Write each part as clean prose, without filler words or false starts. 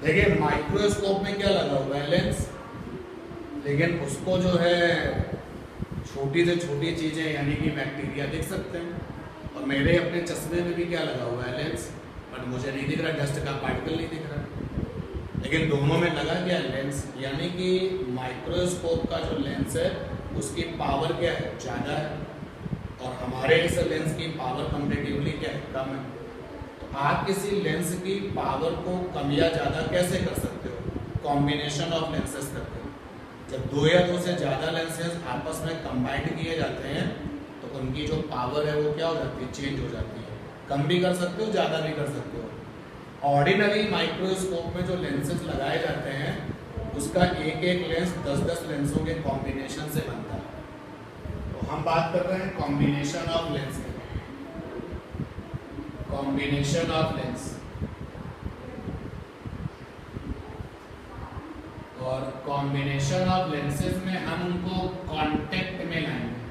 देखिए माइक्रोस्कोप में क्या लगा हुआ है, लेंस, लेकिन उसको जो है छोटी से छोटी चीजें यानी कि बैक्टीरिया दिख सकते हैं। और मेरे अपने चश्मे में भी क्या लगा हुआ है, लेंस, बट मुझे नहीं दिख रहा, डस्ट का पार्टिकल नहीं दिख रहा। लेकिन दोनों में लगा क्या है, लेंस। यानी कि माइक्रोस्कोप का जो लेंस है उसकी पावर क्या है, ज़्यादा है, और हमारे इस लेंस की पावर कंपेटिवली क्या है, कम है। तो आप किसी लेंस की पावर को कम या ज़्यादा कैसे कर सकते हो, कॉम्बिनेशन ऑफ लेंसेज करते हो। जब दो या दो से ज़्यादा लेंसेज आपस में कंबाइंड किए जाते हैं तो उनकी जो पावर है वो क्या हो जाती है, चेंज हो जाती है। कम भी कर सकते हो, ज़्यादा भी कर सकते हो। ऑर्डिनरी माइक्रोस्कोप में जो लेंसेज लगाए जाते हैं उसका एक एक लेंस 10-10 लेंसों के कॉम्बिनेशन से बनता है। तो हम बात कर रहे हैं कॉम्बिनेशन ऑफ लेंस की, कॉम्बिनेशन ऑफ लेंस। और कॉम्बिनेशन ऑफ लेंसेज में हम उनको कांटेक्ट में लाएंगे।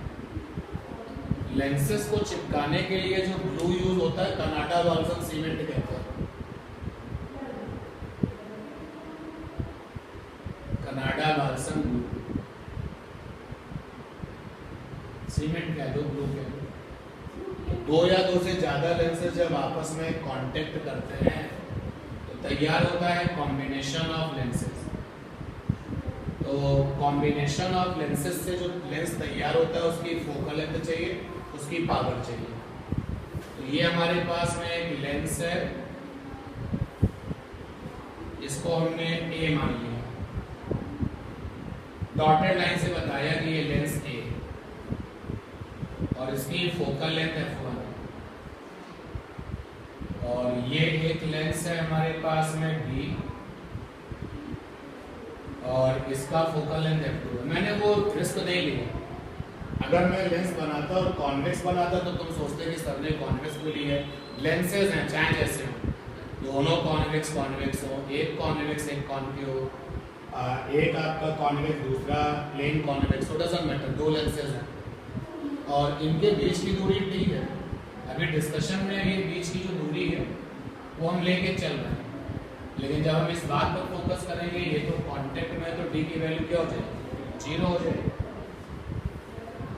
लेंसेज को चिपकाने के लिए जो ग्लू यूज होता है कनाडा बाल्सन सीमेंट कहते हैं, कनाडा बाल्सन ग्लू, सीमेंट कह दो, ग्लू कह दो। दो या दो से ज्यादा लेंसेज जब आपस में कांटेक्ट करते हैं तो तैयार होता है कॉम्बिनेशन ऑफ लेंसेज। तो कॉम्बिनेशन ऑफ लेंसेज से जो लेंस तैयार होता है उसकी फोकल लेंथ चाहिए, उसकी पावर चाहिए। तो ये हमारे पास में एक लेंस है, इसको हमने ए मान लिया, डॉटेड लाइन से बताया कि ये लेंस ए, और इसकी फोकल लेंथ f1, और ये एक लेंस है हमारे पास में b, और इसका फोकल लेंथ f2 है। मैंने वो रिस्क नहीं लिया। अगर मैं लेंस बनाता और कॉन्वेक्स बनाता तो तुम सोचते कि सर ने कॉन्वेक्स क्यों ली है। लेंसेज हैं चाहे जैसे हो, दोनों कॉन्वेक्स कॉन्वेक्स हो, एक कॉन्वेक्स एक कॉन्केव, एक आपका कॉन्वेक्स दूसरा प्लेन कॉन्वेक्स हो, डजंट मैटर, दो लेंसेज हैं और इनके बीच की दूरी ठीक है। अभी डिस्कशन में ये बीच की जो दूरी है वो हम लेके चल रहे हैं, लेकिन जब हम इस बात पर फोकस करेंगे ये तो कांटेक्ट में, तो डी की वैल्यू क्या हो जाएगी, 0 हो जाएगी।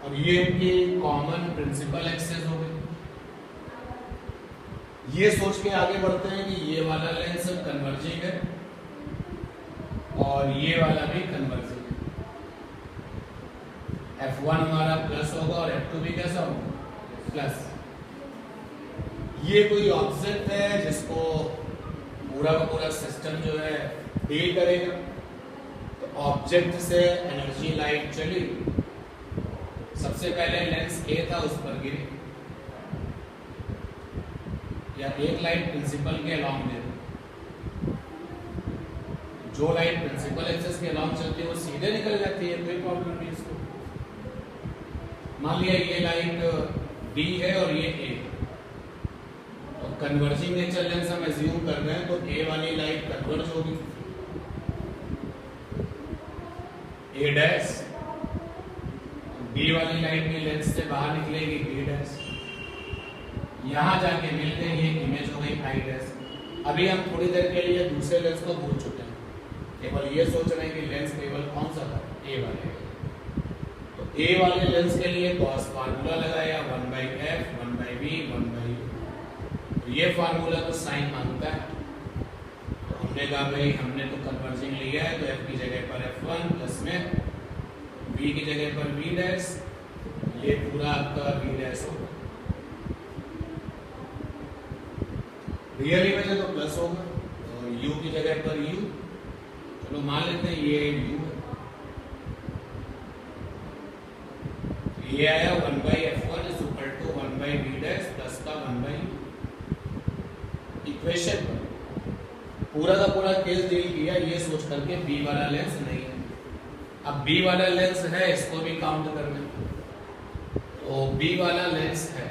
और ये इनकी कॉमन प्रिंसिपल एक्सेस हो गई। ये सोच के आगे बढ़ते हैं कि ये वाला लेंस कन्वर्जिंग है और ये वाला भी कन्वर्जिंग है। f1 हमारा प्लस होगा और f2 भी कैसा होगा, प्लस। ये कोई ऑब्जेक्ट है जिसको पूरा का पूरा सिस्टम जो है डील करेगा। तो ऑब्जेक्ट से एनर्जी लाइट चली, सबसे पहले लेंस ए था उस पर गिरी, या एक लाइट प्रिंसिपल के अलॉन्ग दे, जो लाइट प्रिंसिपल एक्सिस के अलॉन्ग चलती है वो सीधे निकल जाती है, कोई प्रॉब्लम नहीं इसको। मान लिया ये लाइट बी है और ये ए, और कन्वर्जिंग नेचर लेंस हम एज्यूम कर रहे हैं, तो ए वाली लाइट कन्वर्ज होगी, ए डैश, बी वाली लाइट भी लेंस से बाहर निकलेगी, बी डैश, यहां जाके मिलते हैं, ये इमेज हो गई आई डैश। अभी हम थोड़ी देर के लिए दूसरे लेंस को भूल चुके हैं, केवल ये सोच रहे हैं कि लेंस केवल कौन सा था, ए वाले। तो ए वाले लेंस के लिए कॉस फार्मूला लगाया, 1/f 1/v 1/u। तो ये फार्मूला तो साइन मांगता है, तो हमने कहा भाई हमने तो कन्वर्जिंग लिया है, तो f की जगह पर f1 प्लस में v की जगह पर v डैश, ये पूरा आपका v डैश होगा। रियली में तो प्लस होगा, और u की जगह पर u, चलो मान लेते हैं ये u है, ये आया 1/f1 is equal to 1/v dash plus का 1/u। इक्वेशन पर पूरा का पूरा केस डील किया ये सोच करके b वाला लेंस नहीं है। अब b वाला लेंस है, इसको भी काउंट करना, तो b वाला लेंस है,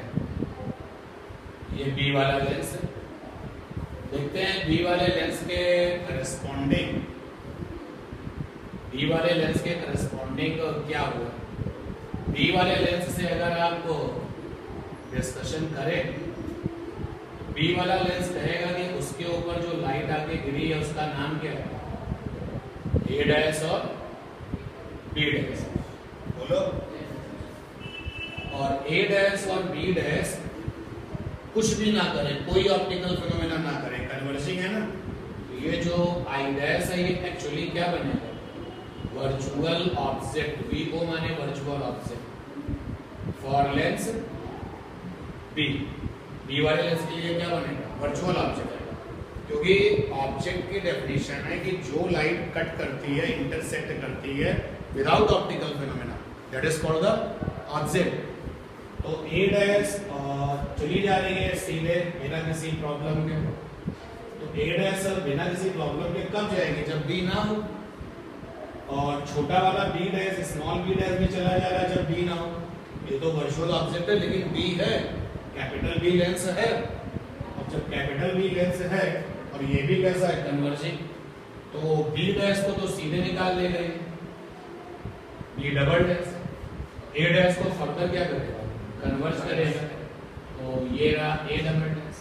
ये b वाला लेंस है। देखते हैं b वाले लेंस के करस्पॉन्डिंग, b वाले लेंस के करस्पॉन्डिंग क्या हुआ। b वाले लेंस से अगर आप डिस्कशन करें बी वाला लेंस कहेगा कि उसके ऊपर जो लाइट आके गिरी है उसका नाम क्या है, ए डैश और बी डैश, बोलो। और ए डैश और बी डैश कुछ भी ना करे, कोई ऑप्टिकल फिनोमेना ना करे, कन्वर्जिंग है ना, तो ये जो आई डैश है ये एक्चुअली क्या बनेगा, वर्चुअल ऑब्जेक्ट, वीओ माने virtual object for lens B. B वाले लेंस के लिए क्या बनेगा, वर्चुअल ऑब्जेक्ट है, क्योंकि ऑब्जेक्ट की डेफिनेशन है कि जो लाइट कट करती है, इंटरसेक्ट करती है without optical phenomena, that is called the object. तो ए डैश चली जा रही है सीधे बिना किसी प्रॉब्लम के, तो ए डैश बिना किसी प्रॉब्लम के कब जाएगी, जब बी ना हो, और छोटा वाला B dash small B dash भी चला जा रहा है जब बी ना हो। ये तो वर्चुअल ऑब्जेक्ट है लेकिन बी है, कैपिटल बी लेंस है। अब जब कैपिटल बी लेंस है और ये भी कैसा है, कन्वर्जिंग, तो बी डैश को तो सीधे निकाल ले गए, बी डबल डैश, ए डैश को फर्दर क्या करेगा, कन्वर्ज करेगा, तो ये रहा ए डबल डैश।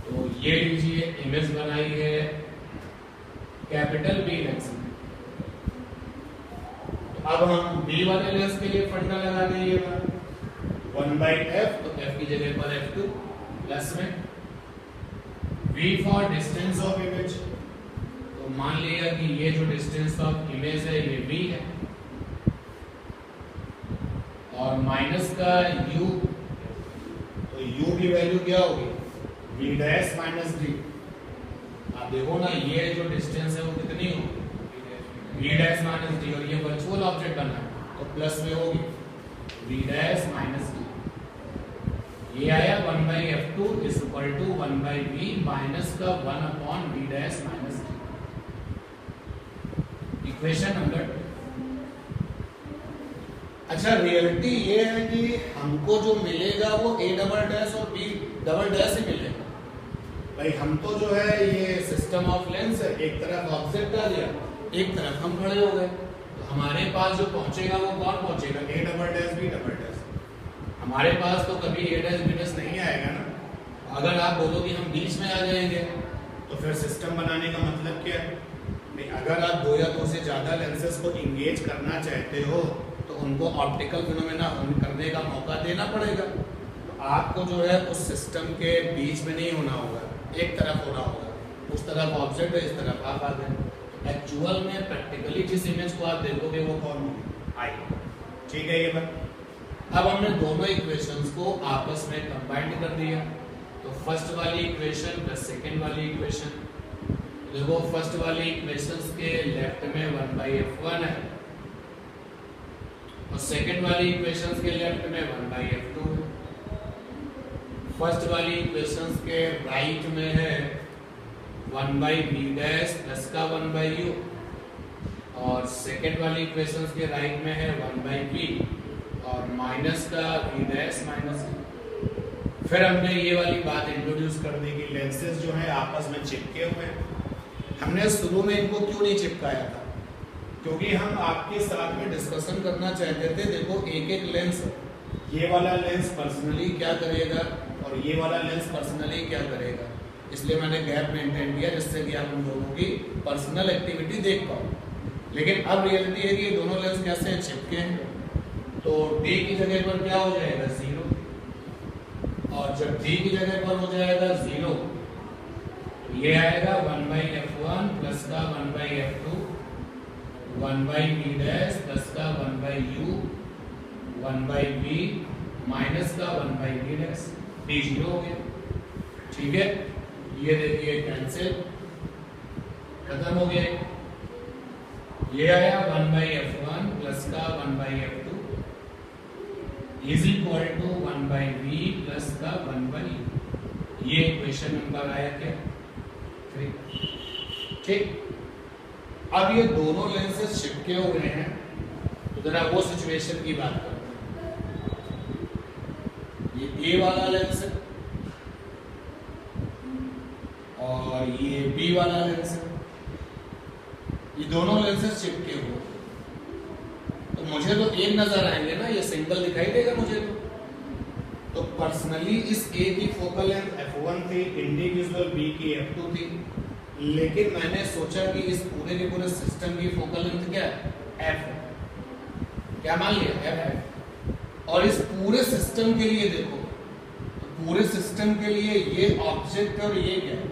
तो ये लीजिए इमेज बनाई है कैपिटल बी लेंस में। तो अब हम बी वाले लेंस के लिए फंडा लगा देंगे 1/f, तो f की जगह पर f2 प्लस में v for distance of image, तो मान लिया कि ये जो डिस्टेंस ऑफ इमेज है ये v है, और माइनस का u, तो u की वैल्यू क्या होगी, v डैश माइनस d। आप देखो ना ये जो डिस्टेंस है वो कितनी होगी, v डैश माइनस d, और ये वर्चुअल ऑब्जेक्ट बना है तो प्लस में होगी v डैश माइनस d। ये आया 1/f2 is equal to 1/v minus का 1/v dash minus d, equation number 2। अच्छा, रियलिटी ये है कि हमको जो मिलेगा वो a डबल डैश और b डबल डैश ही मिलेगा। भाई हम तो जो है ये सिस्टम ऑफ लेंस है, एक तरफ ऑब्जेक्ट आ गया, एक तरफ हम खड़े हो गए, तो हमारे पास जो पहुंचेगा वो कौन पहुंचेगा, a double dash b double dash. हमारे पास तो कभी a डैश b डैश नहीं आएगा ना। अगर आप बोलो कि हम बीच में आ जाएंगे तो फिर सिस्टम बनाने का मतलब क्या है, अगर आप दो या दो से ज्यादा लेंसेज को इंगेज करना चाहते हो तो उनको ऑप्टिकल फिनोमेना करने का मौका देना पड़ेगा। तो आपको जो है उस सिस्टम के बीच में नहीं होना होगा, एक तरफ होना होगा, उस तरफ ऑब्जेक्ट है, इस तरफ आप आ गए। एक्चुअल में प्रैक्टिकली जिस इमेज को आप देखोगे वो कौन होगी, आई। ठीक है ये बात। अब हमने दोनों इक्वेशंस को आपस में कंबाइंड कर दिया, तो फर्स्ट वाली इक्वेशन प्लस सेकेंड वाली इक्वेशन, देखो फर्स्ट वाली इक्वेशंस के लेफ्ट में 1/f1 है और सेकेंड वाली इक्वेशंस के लेफ्ट में 1/f2 है। फर्स्ट वाली इक्वेशंस के राइट में है 1/v डैश प्लस का 1/u, और सेकेंड वाली इक्वेशंस के राइट में है 1/v और माइनस का v डैश माइनस। फिर हमने ये वाली बात इंट्रोड्यूस कर दी कि लेंसेज जो है आपस में चिपके हुए हैं। हमने शुरू में इनको क्यों नहीं चिपकाया था, क्योंकि हम आपके साथ में डिस्कशन करना चाहते थे। देखो एक एक लेंस, ये वाला लेंस पर्सनली क्या करेगा और ये वाला लेंस पर्सनली क्या करेगा, इसलिए मैंने गैप मेंटेन किया जिससे कि आप उन दोनों की पर्सनल एक्टिविटी देख पाओ। लेकिन अब रियलिटी है कि ये दोनों लेंस कैसे चिपके हैं, तो d की जगह पर क्या हो जाएगा 0, और जब d की जगह पर हो जाएगा 0 तो ये आएगा 1/f1 प्लस का 1/f2, 1/v डैश प्लस का 1/u, 1/v माइनस का 1/v डैश, d 0 हो गया। ठीक है, ये देखिए कैंसिल, खत्म हो गया। ये आया 1/f1 प्लस का 1/f2 is equal to 1/v plus का 1/u। ये इक्वेशन नंबर आया क्या, 3। ठीक, अब ये दोनोलेंसेज चिपके हुए हैं, तो जरा वो सिचुएशन की बात करते हैं। ये ए वाला लेंस है और ये बी वाला लेंस है, ये दोनों लेंसेज चिपके हुए, तो मुझे तो एक नजर आएंगे ना, ये सिंगल दिखाई देगा मुझे तो पर्सनली इस ए की फोकल लेंथ f1 थी, इंडिविजुअल बी की f2 थी, लेकिन मैंने सोचा कि इस पूरे के पूरे सिस्टम की फोकल लेंथ क्या है, f है। क्या मान लिया, f है। और इस पूरे सिस्टम के लिए देखो, तो पूरे सिस्टम के लिए ये ऑब्जेक्ट और ये क्या है,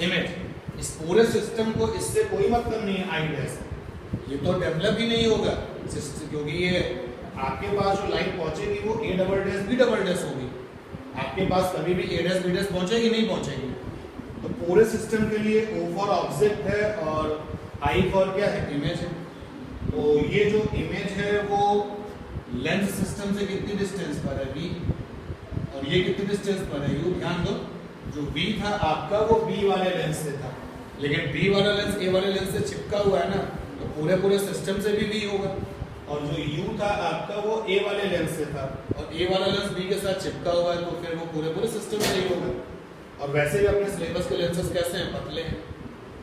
इमेज। इस पूरे सिस्टम को इससे कोई मतलब नहीं है आई डैश, ये तो डेवलप ही नहीं होगा सिस्टम, क्योंकि ये आपके पास जो लाइट पहुंचेगी वो A double dash B double dash होगी, आपके पास कभी भी ए डैश बी डैश पहुंचेगी नहीं पहुंचेगी। तो पूरे सिस्टम के लिए ओ फॉर ऑब्जेक्ट है और आई फॉर क्या है, इमेज है। तो ये जो इमेज है वो लेंस सिस्टम से कितनी डिस्टेंस पर है, v, और ये कितनी डिस्टेंस पर है, u। ध्यान दो, जो v था आपका वो b वाले लेंस से था, लेकिन b वाला लेंस a वाले लेंस से चिपका हुआ है ना, तो पूरे पूरे सिस्टम से भी v होगा। और जो u था आपका वो a वाले लेंस से था, और a वाला लेंस b के साथ चिपका हुआ है, तो फिर वो पूरे पूरे सिस्टम से ही होगा। और वैसे भी अपने सिलेबस के लेंसेज कैसे हैं, पतले हैं।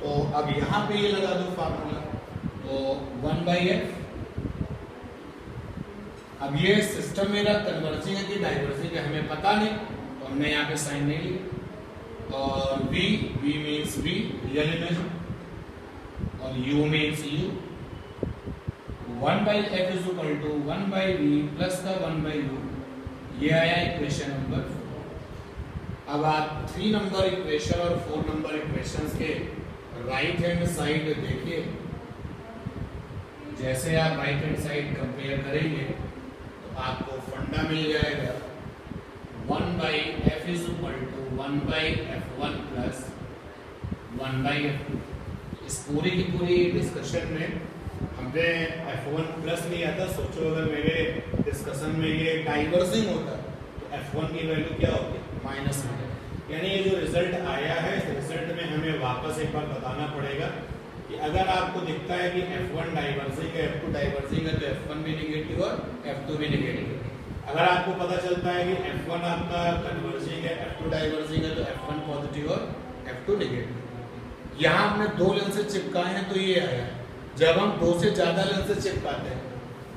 तो अब यहाँ पे ये लगा दो फार्मूला, तो 1/f। अब ये सिस्टम मेरा कन्वर्जिंग है कि डाइवर्जिंग है हमें पता नहीं, तो हमने यहाँ पे साइन नहीं लिया। और v means v real image, और u means u। 1/f is equal to 1/v plus का 1/u, ये आया इक्वेशन नंबर 4। अब आप 3 नंबर इक्वेशन और 4 नंबर इक्वेशंस के राइट हैंड साइड देखिए। जैसे आप राइट हैंड साइड कंपेयर करेंगे तो आपको फंडा मिल जाएगा 1/f is equal to 1/f1 plus 1/f2। इस पूरी की पूरी डिस्कशन में हमने f1 प्लस लिया था। सोचो अगर मेरे डिस्कशन में ये डाइवर्जिंग होता तो f1 की वैल्यू क्या होती, माइनस में। यानी ये जो रिजल्ट आया है, इस रिजल्ट में हमें वापस एक बार बताना पड़ेगा कि अगर आपको दिखता है कि f1 डाइवर्जिंग है, f2 डाइवर्जिंग है, तो f1 भी नेगेटिव और f2 भी नेगेटिव है। अगर आपको पता चलता है कि f1 आपका कन्वर्जिंग है, f2 डाइवर्जिंग है, तो f1 पॉजिटिव और f2 नेगेटिव। यहाँ हमने 2 लेंसेज चिपकाए हैं तो ये आया। जब हम 2 से ज्यादा लेंसेज चिपकाते हैं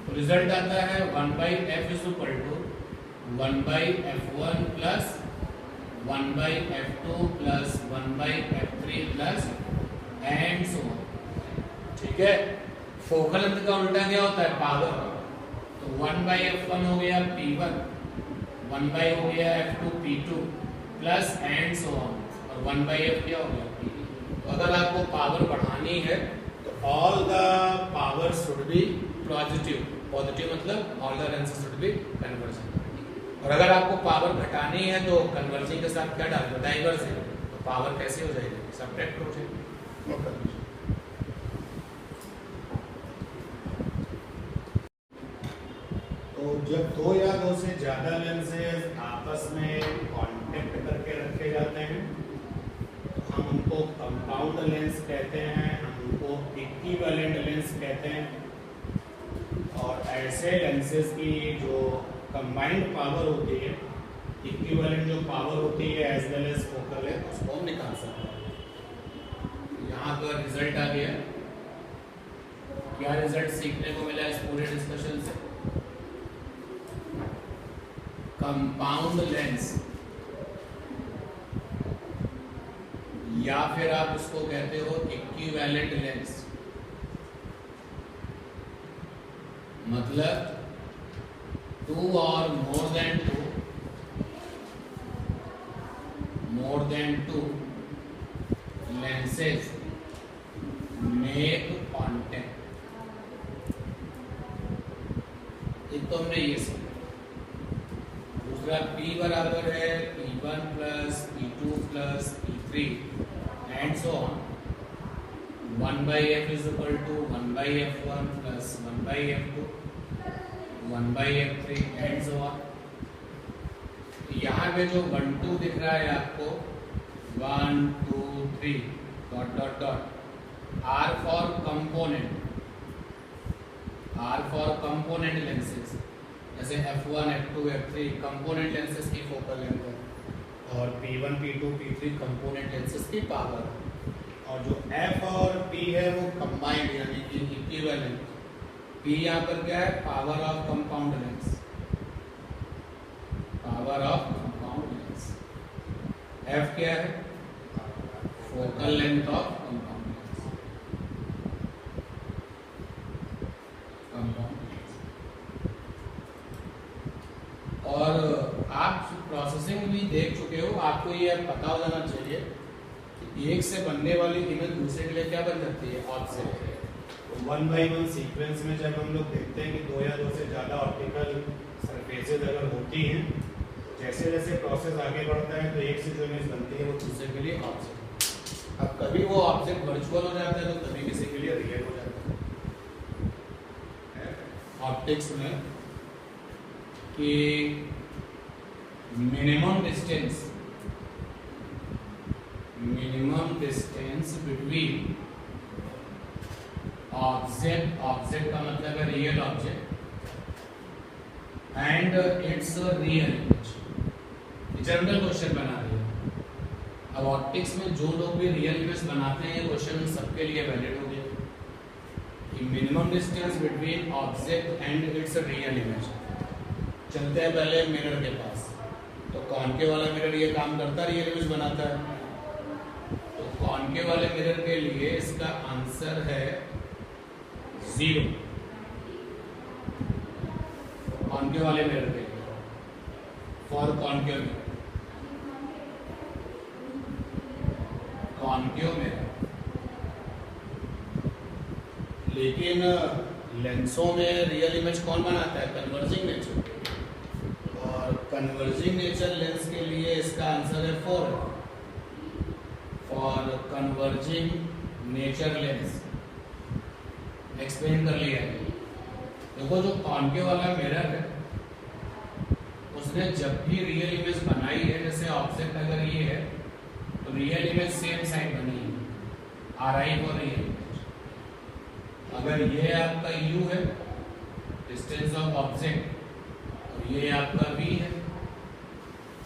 तो रिजल्ट आता है 1/f is equal to 1/f1 plus 1/f2 plus 1/f3 plus and so on. ठीक है, फोकल लेंथ का उल्टा क्या होता है, पावर। तो 1/f1 हो गया p1, 1/f हो गया f2 p2 plus and so on, और 1/f क्या हो गया p। तो अगर आपको पावर बढ़ानी है तो all the power should be positive. Positive मतलब all the lenses should be converging. और अगर आपको पावर घटानी है तो कन्वर्जिंग के साथ क्या डाल दो, डाइवर्जिंग। तो पावर कैसे हो जाएगी, सब्ट्रैक्ट हो जाएगी। तो जब 2 या 2 से ज्यादा लेंसेज आपस में कांटेक्ट करके रखे जाते हैं तो हम उनको कंपाउंड लेंस कहते हैं, हम उनको इक्विवेलेंट लेंस कहते हैं। और ऐसे लेंसेज की जो कंबाइंड पावर होती है, इक्विवेलेंट जो पावर होती है एज वेल एज फोकल है, उसको हम निकाल सकते हैं। यहाँ पर रिजल्ट आ गया। क्या रिजल्ट सीखने को मिला इस पूरे डिस्कशन से, कंपाउंड लेंस, या फिर आप उसको कहते हो इक्विवेलेंट लेंस, मतलब 2 or more than two lenses make contact। एक तो हमने ये सीखा। दूसरा P बराबर है P1 plus P2 plus P3 and so on. 1/f is equal to 1/f1 plus 1/f2 1/f3 and so on. यहाँ पे जो 1 2 दिख रहा है आपको, 1 2 3 dot dot dot, are for component, are for component lenses, जैसे f1 f2 f3 component lenses की focal length है, और p1 p2 p3 component lenses की पावर। और जो f और p है वो कंबाइंड यानी कि इक्विवेलेंट। p यहाँ पर क्या है, power of compound lens, power of compound lens. F क्या है? Focal length of compound lens. और आप प्रोसेसिंग भी देख चुके हो, आपको ये पता हो जाना चाहिए कि एक से बनने वाली इमेज दूसरे के लिए क्या बन जाती है? ऑब्जेक्ट। 1 by 1 सीक्वेंस में जब हम लोग देखते हैं कि 2 या 2 से ज़्यादा ऑप्टिकल सरफेसेज अगर होती हैं, जैसे जैसे प्रोसेस आगे बढ़ता है तो एक से जो इमेज बनती है वो दूसरे के लिए ऑब्जेक्ट। अब कभी वो ऑब्जेक्ट वर्चुअल हो जाता है तो कभी किसी के लिए रियल हो जाता है ऑप्टिक्स में। कि मिनिमम डिस्टेंस बिटवीन ऑब्जेक्ट का मतलब है real object and it's real image. General question बना दिया। अब ऑप्टिक्स में जो लोग भी रियल इमेज बनाते हैं, क्वेश्चन सबके लिए वैलिड हो गया कि minimum distance between object and it's real image. चलते हैं पहले मिरर के पास। तो कॉनकेव वाला मिरर ये काम करता है, रियल इमेज बनाता है। तो कॉनकेव वाले मिरर के लिए इसका आंसर है 0। कॉनकेव वाले मिरर के लिए फॉर कॉनकेव मिरर। लेकिन लेंसों में रियल इमेज कौन बनाता है? Converging nature. और कन्वर्जिंग नेचर लेंस के लिए इसका आंसर है 4 for converging nature lens. Explain कर लिया है। देखो जो कॉनकेव वाला मिरर है उसने जब भी रियल इमेज बनाई है, जैसे ऑब्जेक्ट अगर ये है तो रियल इमेज सेम साइड बनी है, RI फॉर रियल इमेज। अगर ये आपका U है डिस्टेंस ऑफ ऑब्जेक्ट और ये आपका V है,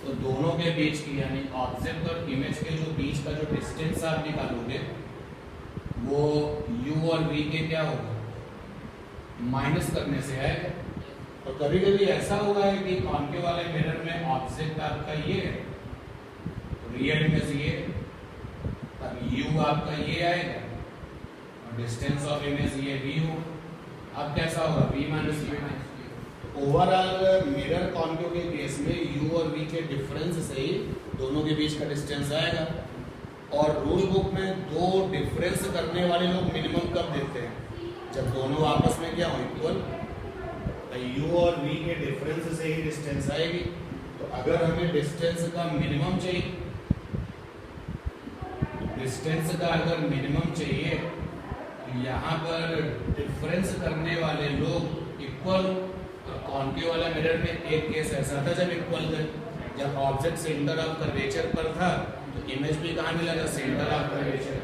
तो दोनों के बीच की यानी ऑब्जेक्ट और इमेज के जो बीच का जो डिस्टेंस आप निकालोगे वो U और V के क्या होगा? माइनस करने से आएगा। और कभी कभी ऐसा हुआ है कि कॉनकेव वाले मिरर में ऑब्जेक्ट आपका ये है, रियल इमेज ये, तब U आपका ये आएगा और डिस्टेंस ऑफ इमेज ये V हो। अब कैसा होगा? V minus U। Overall mirror concave के केस में U और V के डिफरेंस से ही दोनों के बीच का डिस्टेंस आएगा। और रूल बुक में दो डिफरेंस करने वाले लोग मिनिमम कब देते हैं? जब दोनों आपस में क्या हो? इक्वल। U और V के डिफरेंस से ही डिस्टेंस आएगी। तो अगर हमें डिस्टेंस का मिनिमम चाहिए, डिस्टेंस का अगर मिनिमम चाहिए तो यहाँ पर डिफरेंस करने वाले लोग इक्वल। और कॉनकेव वाला मिरर में एक केस ऐसा था जब इक्वल थे, जब ऑब्जेक्ट सेंटर ऑफ कर्वेचर पर था तो इमेज भी कहाँ मिला था? Centre of curvature.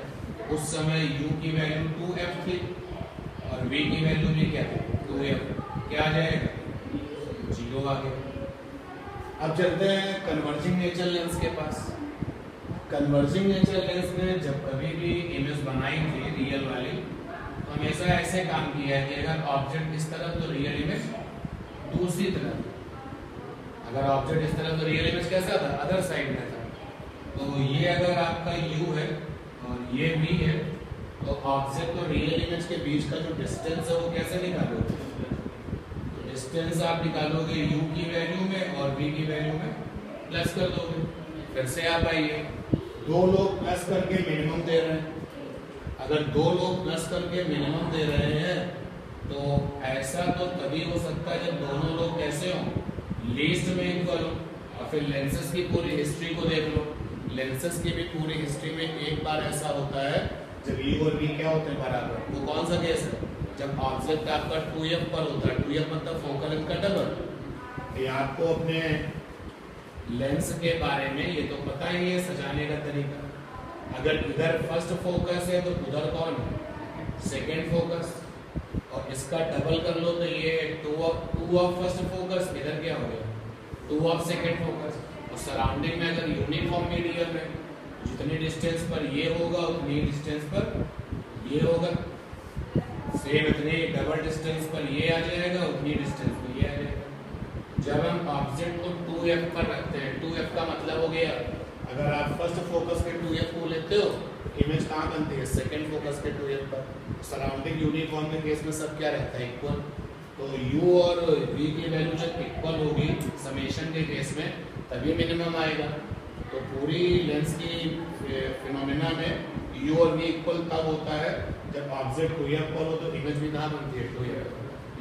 उस समय U की वैल्यू 2f थी और V की वैल्यू भी क्या थी? 2f। क्या आ जाएगा? 0 आ गया। अब चलते हैं कन्वर्जिंग नेचर लेंस के पास। कन्वर्जिंग नेचर लेंस ने जब कभी भी इमेज बनाई थी रियल वाली, तो हमेशा ऐसे काम किया है कि अगर ऑब्जेक्ट इस तरफ तो रियल इमेज दूसरी तरफ, अगर ऑब्जेक्ट इस तरफ तो रियल इमेज कैसा था? अदर साइड में था। तो ये अगर आपका U है और ये V है, तो ऑब्जेक्ट और रियल इमेज के बीच का जो डिस्टेंस है वो कैसे निकालोगे? तो डिस्टेंस आप निकालोगे U की वैल्यू में और V की वैल्यू में प्लस कर दोगे। फिर से आप आइए, दो लोग प्लस करके मिनिमम दे रहे हैं। अगर दो लोग प्लस करके मिनिमम दे रहे हैं तो ऐसा तो तभी हो सकता है जब दोनों लोग कैसे हों? लीस्ट में इक्वल हो। और फिर लेंसेज की पूरी हिस्ट्री को देख लो। लेंसेज की भी पूरी हिस्ट्री में एक बार ऐसा होता है जब U और V क्या होते हैं? बराबर। वो कौन सा केस है? जब ऑब्जेक्ट आपका 2f पर होता है। 2f मतलब फोकल लेंथ का डबल। ये आपको अपने लेंस के बारे में ये तो पता ही है, सजाने का तरीका। अगर इधर फर्स्ट फोकस है तो उधर कौन है? Second focus. और इसका डबल कर लो तो ये 2 ऑफ फर्स्ट फोकस, इधर क्या हो गया? 2 ऑफ सेकेंड फोकस। और सराउंडिंग में अगर यूनिफॉर्म मीडियम है, जितनी डिस्टेंस पर ये होगा उतनी डिस्टेंस पर ये होगा, सेम इतनी डबल डिस्टेंस पर ये आ जाएगा, उतनी डिस्टेंस पर ये आ जाएगा। जब हम ऑब्जेक्ट को 2f पर रखते हैं। 2f का मतलब हो गया, अगर आप फर्स्ट फोकस के 2f को लेते हो, इमेज कहाँ बनती है, सेकंड फोकस के 2f पर। सराउंडिंग यूनिफॉर्म के केस में सब क्या रहता है, इक्वल। तो u और v की वैल्यू जब इक्वल होगी समेशन के केस में, तभी मिनिमम आएगा। तो पूरी लेंस की फिनोमेना में u और v इक्वल तब होता है जब ऑब्जेक्ट 2f पर हो, तो इमेज भी कहाँ बनती है, 2f।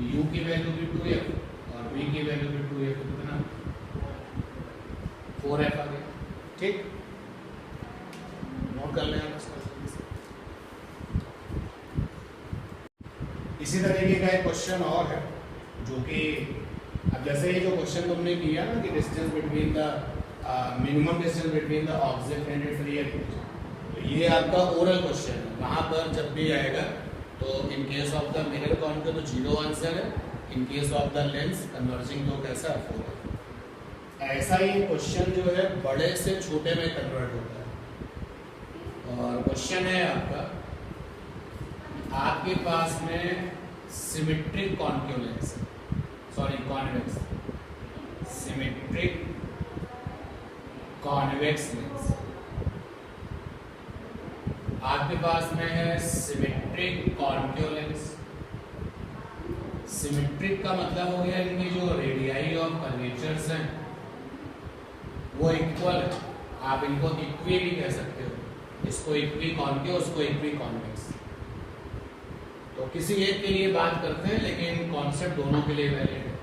u की वैल्यू भी 2f और v की वैल्यू भी 2f, कितना 4f आ गया। ठीक, नोट कर लें आप इसको। इसी तरीके का एक क्वेश्चन और है, जो कि अब जैसे ये जो क्वेश्चन तुमने किया ना कि distance between the minimum distance between the object and it's real image, तो ये आपका ओरल क्वेश्चन है। वहाँ पर जब भी आएगा तो in case of the mirror concave तो 0 आंसर है, in case of the lens converging तो कैसा 4 है। ऐसा ही क्वेश्चन जो है बड़े से छोटे में कन्वर्ट होता है। और क्वेश्चन है आपका, आपके पास में symmetric concave lens, sorry convex, symmetric convex lens आपके पास में है, सिमेट्रिक कॉन्केव लेंस। सिमेट्रिक का मतलब हो गया इनकी जो रेडियाई ऑफ कर्वेचर्स हैं वो इक्वल है। आप इनको इक्वी भी कह सकते हो, इसको इक्वी कॉन्केव, उसको इक्वी कॉन्वेक्स। तो किसी एक के लिए बात करते हैं, लेकिन कॉन्सेप्ट दोनों के लिए वैलिड है।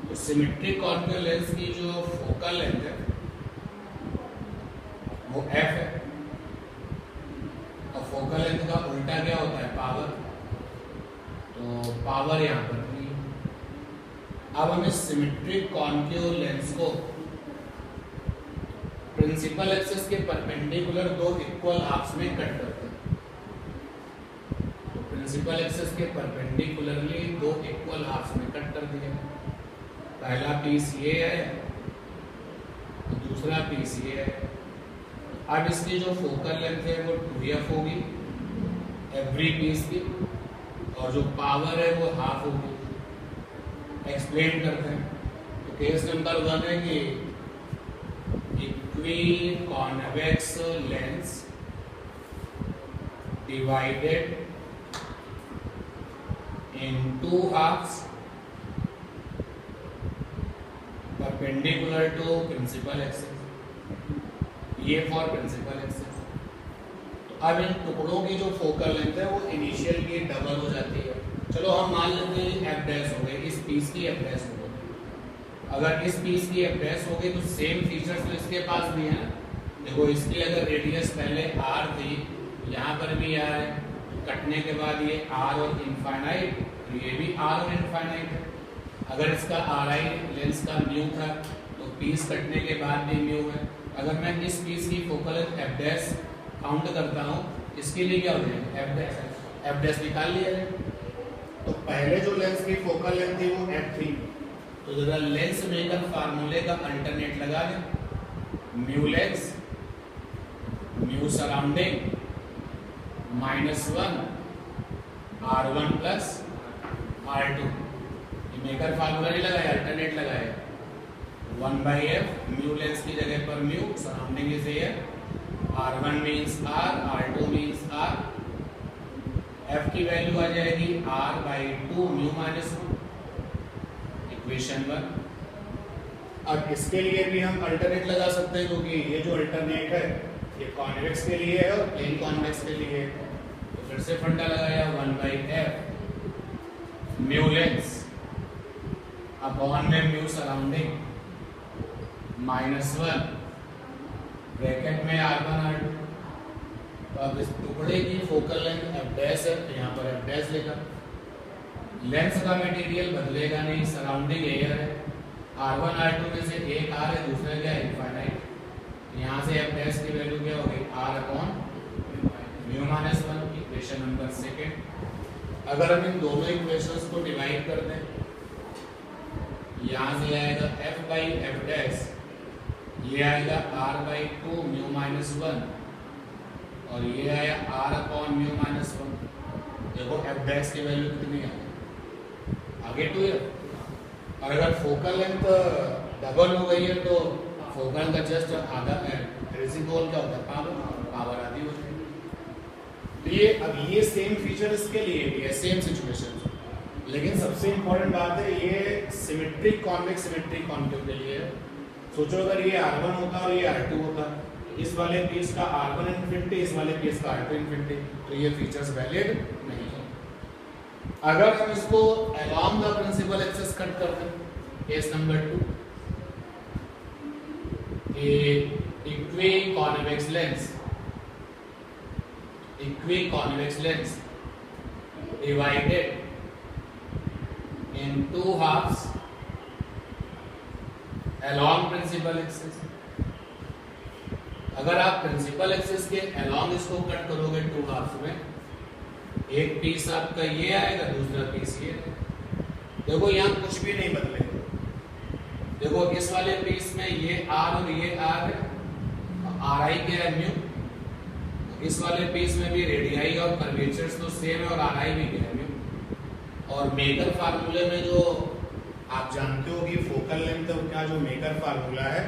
तो सिमेट्रिक कॉन्केव लेंस की जो फोकल लेंथ है वो f है, और फोकल लेंथ का उल्टा क्या होता है, पावर। तो पावर यहाँ पर नहीं है। अब हम इस सिमेट्रिक कॉन्केव लेंस को प्रिंसिपल एक्सिस के परपेंडिकुलर दो इक्वल हाफ्स में कट करते हैं। तो प्रिंसिपल एक्सिस के परपेंडिकुलरली दो इक्वल हाफ्स में कट कर दिया। पहला पीस ये है, दूसरा पीस ये है। अब इसकी जो फोकल लेंथ है वो 2f होगी एवरी पीस की, और जो पावर है वो हाफ होगी। एक्सप्लेन करते हैं। तो केस नंबर 1 है कि equi convex lens divided in two halves perpendicular to principal axis, ये फॉर प्रिंसिपल एक्सिस। तो अब इन टुकड़ों की जो फोकल लेंथ है वो इनिशियल की डबल हो जाती है। चलो हम मान लेते हैं f डैश हो गई, इस पीस की f डैश हो गई। अगर इस पीस की f डैश हो गई तो सेम फीचर्स तो इसके पास भी है। देखो इसकी अगर रेडियस पहले r थी, यहाँ पर भी r है, कटने के बाद ये r और इनफाइनाइट, ये भी r और इनफाइनाइट है। अगर इसका ri लेंस का म्यू था तो पीस कटने के बाद भी म्यू है। अगर मैं इस पीस की focal length f dash count करता हूँ, इसके लिए क्या हो जाएगा, f डैश निकाल लिया है। तो पहले जो लेंस की फोकल लेंथ थी वो f थी, तो जरा लेंस मेकर फार्मूले का अल्टरनेट लगा लें। Mu lens mu surrounding -1 r1 plus r2, ये मेकर फार्मूला नहीं लगाया, अल्टरनेट लगाया। 1/f म्यू लेंस की जगह पर mu, surrounding is here, r1 means r, r2 means r। f की वैल्यू आ जाएगी r/2 म्यू -1, इक्वेशन 1। अब इसके लिए भी हम अल्टरनेट लगा सकते हैं, क्योंकि ये जो अल्टरनेट है ये कॉन्वेक्स के लिए है और प्लेन कॉन्वेक्स के लिए है। तो फिर से फंडा लगाया 1/f म्यू लेंस अपॉन में म्यू सराउंडिंग -1 ब्रैकेट में r1 r2। तो अब इस टुकड़े की फोकल लेंथ f डैश है, तो यहाँ पर f डैश लिखा। लेंस का मटेरियल बदलेगा नहीं, सराउंडिंग एयर है। r1 r2 में से एक r है, दूसरा क्या है, इनफाइनाइट। यहाँ से f डैश की वैल्यू क्या होगी, r upon mu -1, equation number 2। अगर हम इन दोनों इक्वेशंस को डिवाइड कर दें, यहाँ से आएगा f/f डैश, ये आएगा r/2 म्यू -1, और ये आया r अपॉन म्यू -1। देखो f डैश की वैल्यू कितनी है, आगे 2 है। और अगर फोकल लेंथ डबल हो गई है तो फोकल का जस्ट आधा रेसिप्रोकल क्या होता है, पावर आधी हो जाएगी। ये अब ये सेम फीचर इसके लिए भी है, सेम सिचुएशन, लेकिन सबसे इंपॉर्टेंट बात है ये सिमेट्रिक कॉन्वेक्स सिमेट्रिक कॉन्केव के लिए है। सोचो अगर ये R1 होता और ये R2 होता, इस वाले पीस का R1 इन्फिनिटी, इस वाले पीस का R2 इन्फिनिटी, तो ये फीचर्स वैलिड नहीं है। अगर हम इसको along the principal axis cut कर दें, case number 2, equiconvex lens divided in two halves along principal axis। अगर आप प्रिंसिपल एक्सिस के along इसको कट करोगे टू हाफ्स में, एक पीस आपका ये आएगा, दूसरा पीस ये। देखो यहाँ कुछ भी नहीं बदलेगा। देखो इस वाले पीस में ये R और ये R है, RI क्या है, म्यू। इस वाले पीस में भी रेडियाई और कर्वेचर्स तो सेम है और RI भी क्या है, म्यू। और मेकर फार्मूले में जो आप जानते हो कि फोकल लेंथ का जो मेकर फार्मूला है,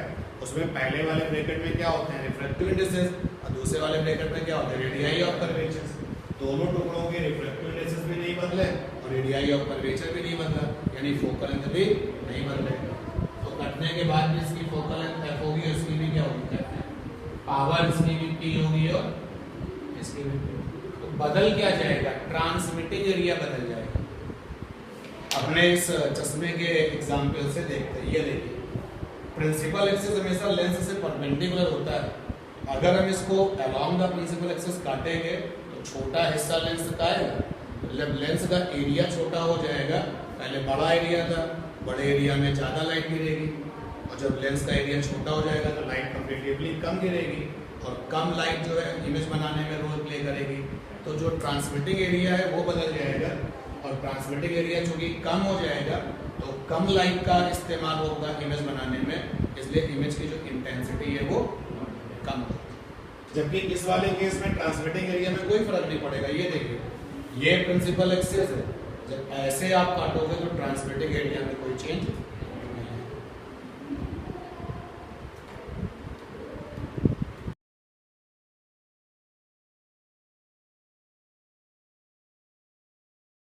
उसमें पहले वाले ब्रैकेट में क्या होते हैं, रिफ्रैक्टिव इंडिसेस, और दूसरे वाले ब्रैकेट में क्या होते हैं, रेडियाई और कर्वेचर्स। दोनों टुकड़ों के रिफ्रैक्टिव इंडिसेस भी नहीं बदले और रेडियाई और कर्वेचर भी नहीं बदला, यानी फोकल लेंथ भी नहीं बदलेगा। तो कटने के बाद भी इसकी फोकल लेंथ F होगी, इसकी भी क्या होगी, पावर इसकी भी P होगी और इसकी भी P। तो बदल क्या जाएगा, ट्रांसमिटिंग एरिया बदल जाएगा। अपने इस चश्मे के एग्जाम्पल से देखते हैं। ये देखिए, प्रिंसिपल एक्सिस हमेशा लेंस से परपेंडिकुलर होता है। अगर हम इसको अलोंग द प्रिंसिपल एक्सिस काटेंगे तो छोटा हिस्सा लेंस का आएगा, मतलब लेंस का एरिया छोटा हो जाएगा। पहले बड़ा एरिया था, बड़े एरिया में ज़्यादा लाइट गिरेगी, और जब लेंस का एरिया छोटा हो जाएगा तो लाइट कंपेरेटिवली कम गिरेगी, और कम लाइट जो है इमेज बनाने में रोल प्ले करेगी। तो जो ट्रांसमिटिंग एरिया है वो बदल जाएगा, और ट्रांसमिटिंग एरिया चूंकि कम हो जाएगा तो कम लाइट का इस्तेमाल होगा इमेज बनाने में, इसलिए इमेज की जो इंटेंसिटी है वो कम होगी। जबकि इस वाले केस में ट्रांसमिटिंग एरिया में कोई फर्क नहीं पड़ेगा। ये देखिए, ये प्रिंसिपल एक्सिस है, जब ऐसे आप काटोगे तो ट्रांसमिटिंग एरिया में कोई चेंज